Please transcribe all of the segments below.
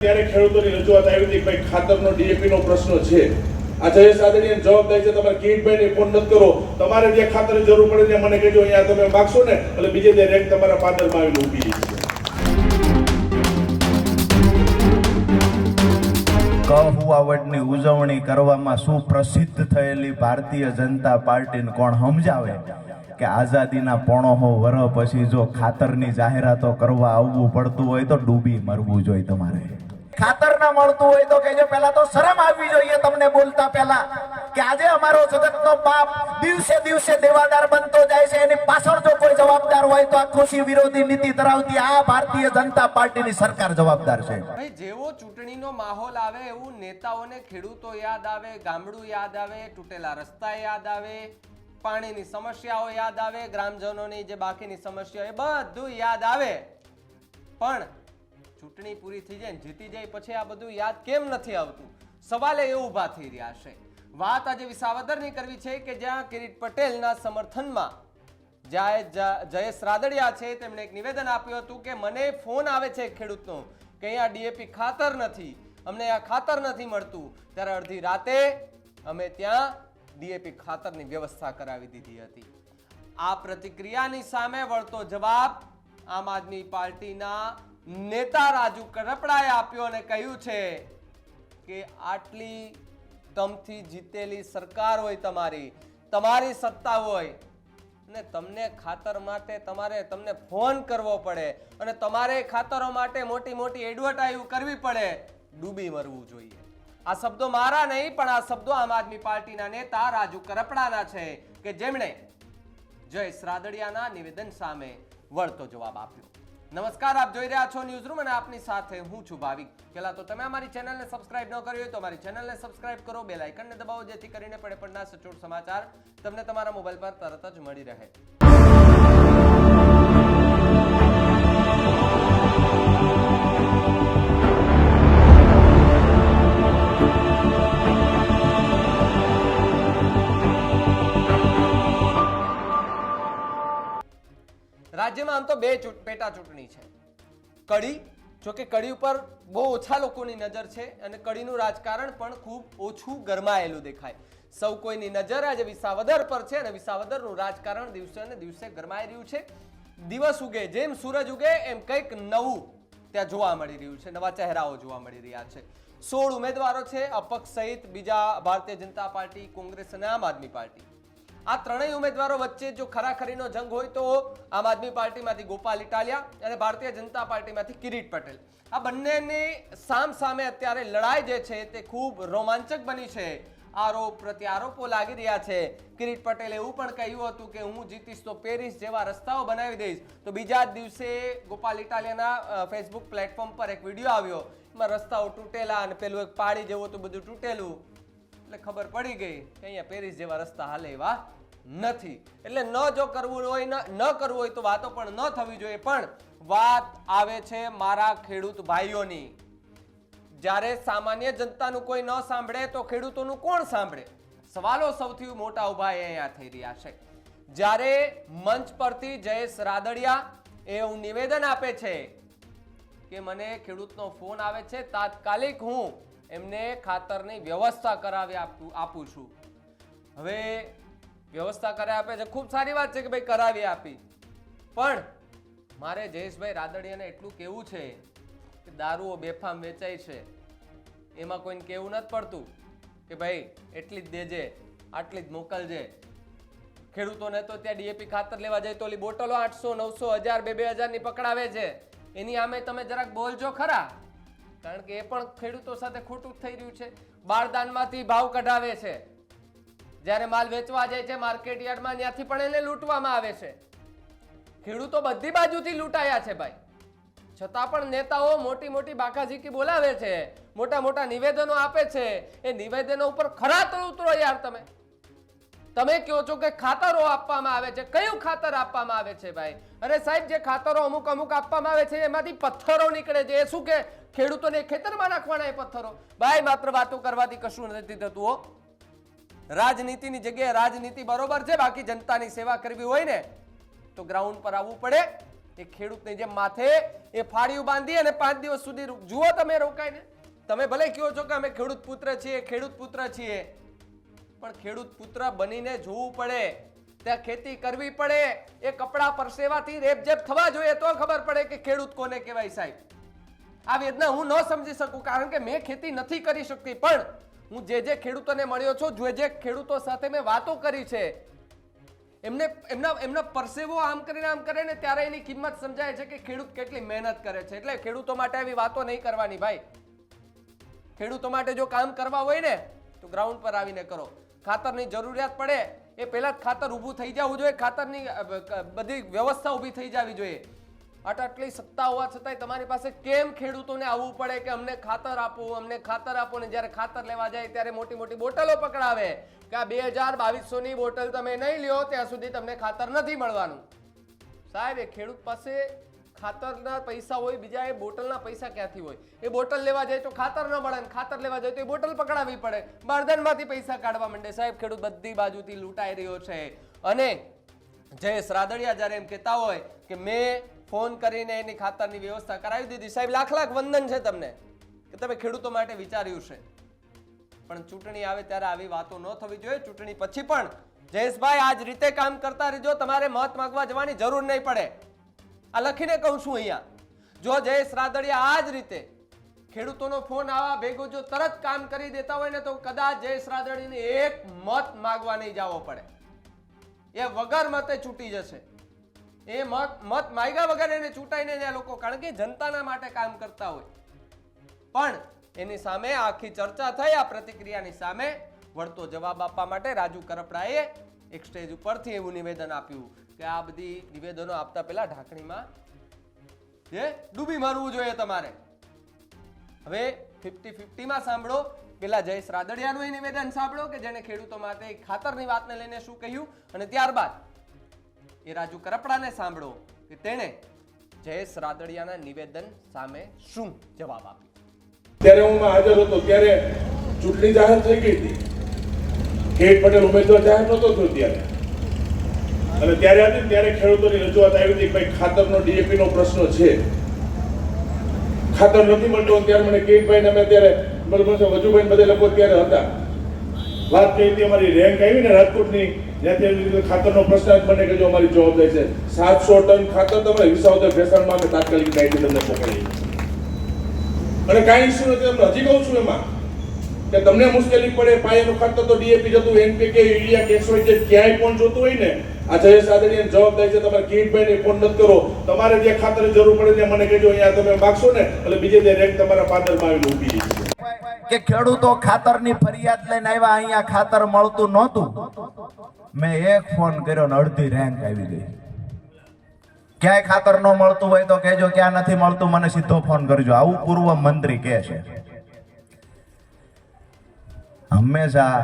ત્યારે ખેડૂતોની રજૂઆત આવી હતી કે ભાઈ ખાતરનો ડીએપી નો પ્રશ્ન છે. આ જયેશ રાદડિયાની જવાબદારી છે તમારે કિરીટભાઈને ફોન નથી કરો, તમારે જ્યાં ખાતરની જરૂર પડે ત્યાં મને કહેજો, અહીંયા તમે માગશો ને એટલે બીજે ત્યાં રેક તમારા પાદરમાં આવીને ઊભી છે. કહુઆવડની ઉજવણી કરવામાં સુપ્રસિદ્ધ થયેલી ભારતીય જનતા પાર્ટીને કોણ સમજાવે કે આઝાદીના 95 વર્ષ પછી જો ખાતરની જાહેરાતો કરવા આવવું પડતું હોય તો ડૂબી મરવું જોઈએ. તમારે ખાતર ના મળતું હોય તો કહેજો, પહેલા તો શરમ આવવી જોઈએ તમને બોલતા પહેલા કે આજે અમારો જગતનો બાપ દિવસે દિવસે દેવાદાર બનતો જાય છે, એની પાછળ જો કોઈ જવાબદાર હોય તો આ કૃષિ વિરોધી નીતિ ધરાવતી આ ભારતીય જનતા પાર્ટીની સરકાર જવાબદાર છે. ભાઈ જેવો ચૂંટણીનો માહોલ આવે એવું નેતાઓને ખેડૂતો યાદ આવે, ગામડું યાદ આવે, તૂટેલા રસ્તા યાદ આવે, પાણીની સમસ્યાઓ યાદ આવે, ગ્રામજનોની જે બાકીની સમસ્યાઓ એ બધું યાદ આવે. પણ ચૂંટણી પૂરી થઈ જાય ને જીતી જાય પછી આ બધું યાદ કેમ નથી આવતું? સવાલે એ ઊભા થઈ રહ્યા છે. વાત આજે વિસાવદરની કરવી છે કે જ્યાં કિરીટ પટેલના સમર્થનમાં જયેશ રાદડિયા છે, તેમણે એક નિવેદન આપ્યું હતું કે મને ફોન આવે છે ખેડૂતનો કે અહીંયા ડીએપી ખાતર નથી, અમને આ ખાતર નથી મળતું, ત્યારે અડધી રાતે અમે ત્યાં ડીએપી ખાતરની વ્યવસ્થા કરાવી દીધી હતી. આ પ્રતિક્રિયાની સામે વળતો જવાબ આમ આદમી પાર્ટીના નેતા રાજુ કરપડાએ આપ્યો અને કહ્યું છે કે આટલી દમથી જીતેલી સરકાર હોય, તમારી સત્તા હોય ને તમને ખાતર માટે તમને ફોન કરવો પડે અને તમારે ખાતરો માટે મોટી મોટી એડવર્ટાઇઝ કરવી પડે, ડૂબી મરવું જોઈએ. આ શબ્દો મારા નહીં, પણ આ શબ્દો આમ આદમી પાર્ટીના નેતા રાજુ કરપડાના છે કે જેમણે જયેશ રાદડિયાના નિવેદન સામે વળતો જવાબ આપ્યો. નમસ્કાર, આપ જોઈ રહ્યા છો ન્યૂઝ રૂમ અને આપની સાથે હું છું ભાવિક. પહેલા તો તમે અમારી ચેનલને સબસ્ક્રાઇબ ન કરી હોય તો અમારી ચેનલને સબસ્ક્રાઇબ કરો, બેલ આઇકનને દબાવો જેથી કરીને પડના સચોટ સમાચાર તમને તમારા મોબાઈલ પર તરત જ મળી રહે. રાજ્યમાં આમ તો બે પેટા ચૂંટણી છે. કડી, જો કે કડી ઉપર બહુ ઓછા લોકોની નજર છે અને કડીનું રાજકારણ પણ ખૂબ ઓછું ગરમાયેલું દેખાય. સૌ કોઈની નજર આજે વિસાવદર પર છે અને વિસાવદરનું રાજકારણ દિવસે ને દિવસે ગરમાઈ રહ્યું છે. દિવસ ઉગે જેમ સૂરજ ઉગે એમ કંઈક નવું ત્યાં જોવા મળી રહ્યું છે, નવા ચહેરાઓ જોવા મળી રહ્યા છે. 16 ઉમેદવારો છે, અપક્ષ સહિત બીજા ભારતીય જનતા પાર્ટી, કોંગ્રેસ અને આમ આદમી પાર્ટી. આ ત્રણેય ઉમેદવારો વચ્ચે જો ખરાખરીનો જંગ હોય તો આમ આદમી પાર્ટીમાંથી ગોપાલ ઇટાલિયા અને ભારતીય જનતા પાર્ટીમાંથી કિરીટ પટેલ, આ બંનેની સામસામે અત્યારે લડાઈ જે છે તે ખૂબ રોમાંચક બની છે. આરોપ પ્રત્યારોપો લાગી રહ્યા છે. કિરીટ પટેલે એવું પણ કહ્યું હતું કે હું જીતીશ તો પેરિસ જેવા રસ્તાઓ બનાવી દઈશ, તો બીજા જ દિવસે ગોપાલ ઇટાલિયાના ફેસબુક પ્લેટફોર્મ પર એક વિડીયો આવ્યો, એમાં રસ્તાઓ તૂટેલા અને પેલું એક પાડી જેવું હતું બધું તૂટેલું, એટલે ખબર પડી ગઈ કે અહીંયા પેરિસ જેવા રસ્તા હાલે એવા નથી. એટલે ન જો કરવું હોય ન કરવું હોય તો વાતો પણ ન થવી જોઈએ. પણ વાત આવે છે મારા ખેડૂત ભાઈઓની. જ્યારે સામાન્ય જનતાનું કોઈ ન સાંભળે તો ખેડૂતોનું કોણ સાંભળે? સવાલો સૌથી મોટા ઉભા અહીંયા થઈ રહ્યા છે. જ્યારે મંચ પરથી જયેશ રાદડિયા એવું નિવેદન આપે છે કે મને ખેડૂતનો ફોન આવે છે, તાત્કાલિક હું એમને ખાતરની વ્યવસ્થા કરાવી આપું છું. હવે વ્યવસ્થા કરાવી આપે છે, ખૂબ સારી વાત છે કે ભાઈ કરાવી આપી, પણ મારે જયેશભાઈ રાદડિયાને એટલું કહેવું છે કે દારૂઓ બેફામ વેચાય છે, એમાં કોઈને કહેવું નથી પડતું કે ભાઈ એટલી જ દેજે, આટલી જ મોકલજે. ખેડૂતોને તો ત્યાં ડીએપી ખાતર લેવા જાય તો ઓલી બોટલો 800, 900, 1000, 2000 ની પકડાવે છે, એની સામે તમે જરાક બોલજો ખરા, કારણ કે એ પણ ખેડૂતો સાથે ખોટું થઈ રહ્યું છે. બારદાનમાંથી ભાવ કઢાવે છે, જ્યારે માલ વેચવા જાય છે માર્કેટ યાર્ડમાં ત્યાંથી પણ એને લૂંટવામાં આવે છે. ખેડૂતો બધી બાજુથી લૂંટાયા છે ભાઈ, છતાં પણ નેતાઓ મોટી મોટી બાકાઝીકી બોલાવે છે, મોટા મોટા નિવેદનો આપે છે. એ નિવેદનો ઉપર ખરા તો ઉતરો યાર. તમે કહો છો કે ખાતરો આપવામાં આવે છે, કયું ખાતર આપવામાં આવે છે ભાઈ? અરે સાહેબ, જે ખાતરો અમુક આપવામાં આવે છે એમાંથી પથ્થરો નીકળે છે, એ શું કે ખેડૂતોને ખેતરમાં નાખવાના એ પથ્થરો? ભાઈ માત્ર વાતો કરવાથી કશું નથી થતું. રાજનીતિની જગ્યાએ રાજનીતિ બરોબર છે, બાકી જનતાની સેવા કરવી હોય ને તો ગ્રાઉન્ડ પર આવવું પડે. એ ખેડૂતની જેમ માથે એ ફાળિયું બાંધી અને 5 દિવસ સુધી જુઓ તમે રોકાઈને. તમે ભલે કહો છો કે અમે ખેડૂત પુત્ર છીએ, ખેડૂત પુત્ર છીએ, પણ ખેડૂત પુત્ર બનીને જોવું પડે, ત્યાં ખેતી કરવી પડે, એ કપડા પરસેવાથી રેપઝેપ થવા જોઈએ તો ખબર પડે કે ખેડૂત કોને કહેવાય. સાહેબ, આ વેદના હું ન સમજી શકું, કારણ કે મેં ખેતી નથી કરી શકતી, પણ હું જે ખેડૂતોને મળ્યો છું, જે ખેડૂતો સાથે મેં વાતો કરી છે, એમના પરસેવો આમ કરે ને ત્યારે એની કિંમત સમજાય છે કે ખેડૂત કેટલી મહેનત કરે છે. એટલે ખેડૂતો માટે આવી વાતો નહીં કરવાની ભાઈ. ખેડૂતો માટે જો કામ કરવા હોય ને તો ગ્રાઉન્ડ પર આવીને કરો. ખાતરની જરૂરિયાત પડે એ પહેલા જ ખાતર ઊભું થઈ જવું જોઈએ, ખાતરની બધી વ્યવસ્થા ઊભી થઈ જવી જોઈએ. આટલી સત્તા હોવા છતાંય તમારી પાસે કેમ ખેડૂતોને આવવું પડે કે અમને ખાતર આપો, અમને ખાતર આપો, ને જ્યારે ખાતર લેવા જાય ત્યારે મોટી મોટી બોટલો પકડાવે કે આ 2200 ની બોટલ તમે નહીં લ્યો ત્યાં સુધી તમને ખાતર નથી મળવાનું. સાહેબ, એ ખેડૂત પાસે ખાતરના પૈસા હોય, બીજા એ બોટલના પૈસા ક્યાંથી હોય? એ બોટલ લેવા જાય તો ખાતર ન મળે, ખાતર લેવા જાય તો એ બોટલ પકડાવી પડે, બરદનમાંથી પૈસા કાઢવા માંડે. સાહેબ, ખેડૂત બધી બાજુથી લૂંટાઈ રહ્યો છે. અને જયેશ રાદડિયા જ્યારે એમ કહેતા હોય કે મેં ફોન કરીને એની ખાતરની વ્યવસ્થા કરાવી દીધી, સાહેબ લાખ લાખ વંદન છે તમને કે તમે ખેડૂતો માટે વિચાર્યું છે. પણ ચૂંટણી આવે ત્યારે આવી વાતો ન થવી જોઈએ. ચૂંટણી પછી પણ જયેશભાઈ આ જ રીતે કામ કરતા રહેજો, તમારે મત માંગવા જવાની જરૂર નહીં પડે. આ લખીને કહું છું અહીંયા. જો જયેશ રાદડિયા આ જ રીતે ખેડૂતોનો ફોન આવા ભેગો જો તરત કામ કરી દેતા હોય ને તો કદાચ જયેશ રાદડિયાને એક મત માંગવા નહીં જવો પડે. એ વગર મતે છૂટી જશે. એ મત માગ્યા વગર એને ચૂંટાઈને જાય લોકો, કારણ કે જનતાના માટે કામ કરતા હોય. પણ એની સામે આખી ચર્ચા થઈ, આ પ્રતિક્રિયાની સામે વળતો જવાબ આપવા માટે રાજુ કરપડાએ એક સ્ટેજ ઉપરથી એવું નિવેદન આપ્યું કે આ બધી નિવેદનો આપતા પહેલા ઢાંકણીમાં ડૂબી મરવું જોઈએ તમારે. હવે 50-50 માં સાંભળો. પેલા જયેશ રાદડિયાનું એ નિવેદન સાંભળો કે જેને ખેડૂતો માટે ખાતરની વાતને લઈને શું કહ્યું, અને ત્યારબાદ એ રાજુ કરપડાને સાંભળો કે તેણે જયેશ રાદડિયાના નિવેદન સામે શું જવાબ આપ્યો. ત્યારે હું હાજર હતો ત્યારે ચૂંટણી જાહેર થઈ ગઈ હતી. ખેડ પટેલ ઉમેદવાર જાહેર નહોતો થયો ત્યારે, અને ત્યારે હતી ત્યારે ખેડૂતોની રજૂઆત આવી હતી કે ભાઈ ખાતરનો ડીએપી નો પ્રશ્ન છે, ખાતર નથી મળતું. ત્યારે મને કેતભાઈ ને અમે ત્યારે બરોબર છે વજુભાઈ બધે લોકો ત્યારે હતા, વાત કરી હતી અમારી રેન્ક આવી ને રાજકોટની, જ્યાંથી ખાતરનો પ્રશ્ન મને કે જો અમારી જવાબદારી છે 700 ટન ખાતર તમારે વિસાવદર ફેશનમાં અમે તાત્કાલિક કાઢી તમને મોકલી. અને કાંઈ ઇસ્યુ નથી. તમને હજી કહું છું એમાં કે તમને મુશ્કેલી પડે, પાયાનું ખાતર તો ડીએપી જતું, એનપીકે, યુરિયા, કેસોઇડ ક્યાંય પણ જોતું હોય ને, આ જયેશ રાદડિયાની જવાબદારી છે. તમારે કિરીટભાઈને ફોન નથી કરો, તમારે જે ખાતરની જરૂર પડે ત્યાં મને કહેજો, અહીંયા તમે માગશો ને એટલે બીજે તે રેક તમારા પાદરમાં આવીને ઊભી છે. કે ખેડૂતો ખાતરની ફરિયાદ લઈને આવ્યા, અહીંયા ખાતર મળતું નહોતું. મેં એક ફોન કર્યો ને અડધી રેન્ક આવી ગઈ. ક્યાંય ખાતર ન મળતું હોય તો કહેજો, ક્યાં નથી મળતું મને સીધો ફોન કરજો. આવું પૂર્વ મંત્રી કહે છે. હંમેશા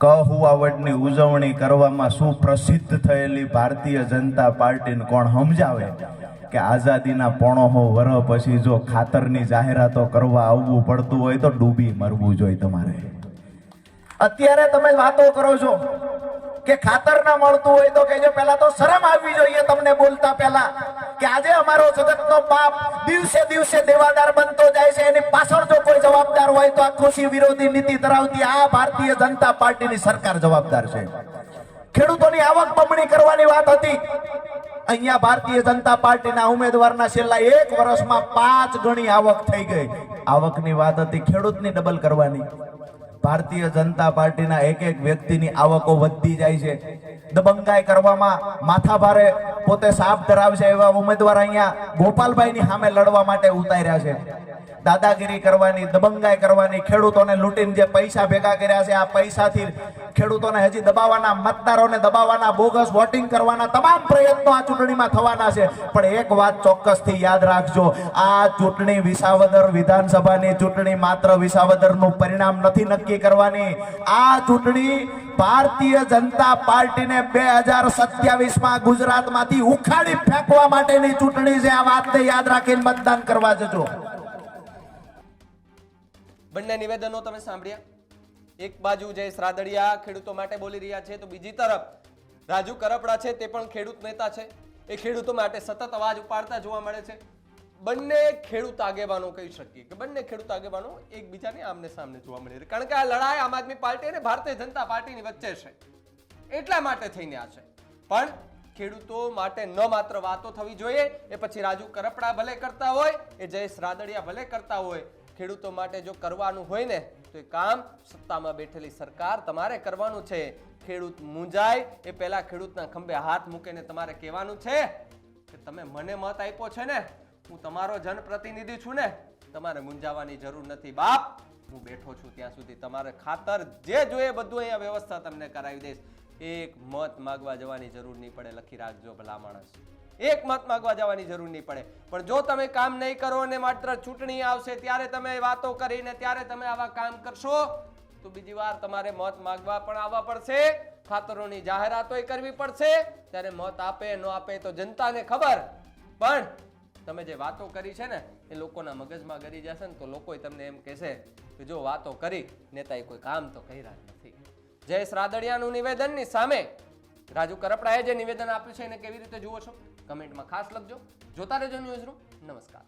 કહુવાવડની ઉજવણી કરવામાં સુપ્રસિદ્ધ થયેલી ભારતીય જનતા પાર્ટીને કોણ સમજાવે કે આઝાદીના 95 વર્ષ પછી જો ખાતરની જાહેરાતો કરવા આવવું પડતું હોય તો ડૂબી મરવું જોઈએ તમારે. અત્યારે તમે વાતો કરો છો કે ખાતર ના મળતું હોય તો કહેજો, પહેલા તો શરમ આવવી જોઈએ તમને બોલતા પહેલા કે આજે અમારો જગતનો બાપ દિવસે દિવસે દેવાદાર બનતો જાય છે. એની પાછળ જો કોઈ જવાબદાર હોય તો આ કૃષિ વિરોધી નીતિ ધરાવતી આ ભારતીય જનતા પાર્ટીની સરકાર જવાબદાર છે. ખેડૂતોની આવક બમણી કરવાની વાત હતી. અહીંયા ભારતીય જનતા પાર્ટીના ઉમેદવારના છેલ્લા 1 વર્ષમાં 5 ગણી આવક થઈ ગઈ. આવકની વાત હતી, ખેડૂતની ડબલ કરવાની. ભારતીય જનતા પાર્ટીના એક વ્યક્તિની આવકો વધતી જાય છે. દબંગાઈ કરવામાં માથાભારે પોતે સાપ ધરાવશે એવા ઉમેદવાર અહીંયા ગોપાલભાઈની સામે લડવા માટે ઉતાર્યા છે. દાદાગીરી કરવાની, દબંગાઈ કરવાની, ખેડૂતોને લૂંટીને જે પૈસા ભેગા કર્યા છે આ પૈસાથી ખેડૂતોને હજી દબાવવાના, મતદારોને દબાવવાના, બોગસ વોટિંગ કરવાના તમામ પ્રયત્નો આ ચૂંટણીમાં થવાના છે. પણ એક વાત ચોક્કસથી યાદ રાખજો, આ ચૂંટણી વિસાવદર વિધાનસભાની ચૂંટણી માત્ર વિસાવદરનું પરિણામ નથી નક્કી કરવાની. આ ચૂંટણી ભારતીય જનતા પાર્ટીને 2027માં ગુજરાતમાંથી ઉખાડી ફેંકવા માટેની ચૂંટણી છે. આ વાતને યાદ રાખીને મતદાન કરવા જજો. બંને નિવેદનો તમે સાંભળ્યા. એક બાજુ જયેશ રાદડિયા ખેડૂતો માટે બોલી રહ્યા છે, તો બીજી તરફ રાજુ કરપડા છે તે પણ ખેડૂત નેતા છે. એ ખેડૂતો માટે સતત અવાજ ઉપાડતા જોવા મળે છે. બંને ખેડૂત આગેવાનો કહી શકીએ કે બંને ખેડૂત આગેવાનો એકબીજાને આમને સામને જોવા મળે છે, કારણ કે આ લડાઈ આમ આદમી પાર્ટી અને ભારતીય જનતા પાર્ટીની વચ્ચે છે. એટલા માટે થઈને આ છે. પણ ખેડૂતો માટે ન માત્ર વાતો થવી જોઈએ, એ પછી રાજુ કરપડા ભલે કરતા હોય, એ જયેશ રાદડિયા ભલે કરતા હોય, ખેડૂતો માટે જો કરવાનું હોય ને તો એ કામ સત્તામાં બેઠેલી સરકાર તમારે કરવાનું છે. ખેડૂત મૂંઝાય એ પહેલા ખેડૂતના ખંભે હાથ મૂકીને તમારે કહેવાનું છે કે તમે મને મત આપ્યો છે ને, હું તમારો જનપ્રતિનિધિ છું ને, તમારે મૂંઝાવાની જરૂર નથી બાપ. હું બેઠો છું ત્યાં સુધી તમારે ખાતર જે જોઈએ બધું અહીંયા વ્યવસ્થા તમને કરાવી દઈશ. એક મત માગવા જવાની જરૂર નહીં પડે, લખી રાખજો ભલા માણસ. એક મત માગવા જવાની જરૂર નહીં પડે. પણ જો તમે કામ નહીં કરો અને માત્ર ચૂંટણી આવશે ત્યારે તમે વાતો કરીને ત્યારે તમે આવા કામ કરશો તો બીજી વાર તમારે મત માગવા પણ આવવા પડશે, ખાતરોની જાહેરાતો કરવી પડશે. ત્યારે મત આપે ન આપે તો જનતાને ખબર, પણ તમે જે વાતો કરી છે ને એ લોકોના મગજમાં ગરી જશે ને તો લોકો તમને એમ કહેશે કે જો વાતો કરી નેતાએ કોઈ કામ તો કર્યા નથી. જયેશ રાદડિયાનું નિવેદનની સામે રાજુ કરપડાએ જે નિવેદન આપ્યું છે એને કેવી રીતે જુઓ છો કમેન્ટમાં ખાસ લખજો. જોતા રહેજો ન્યૂઝરૂમ. નમસ્કાર.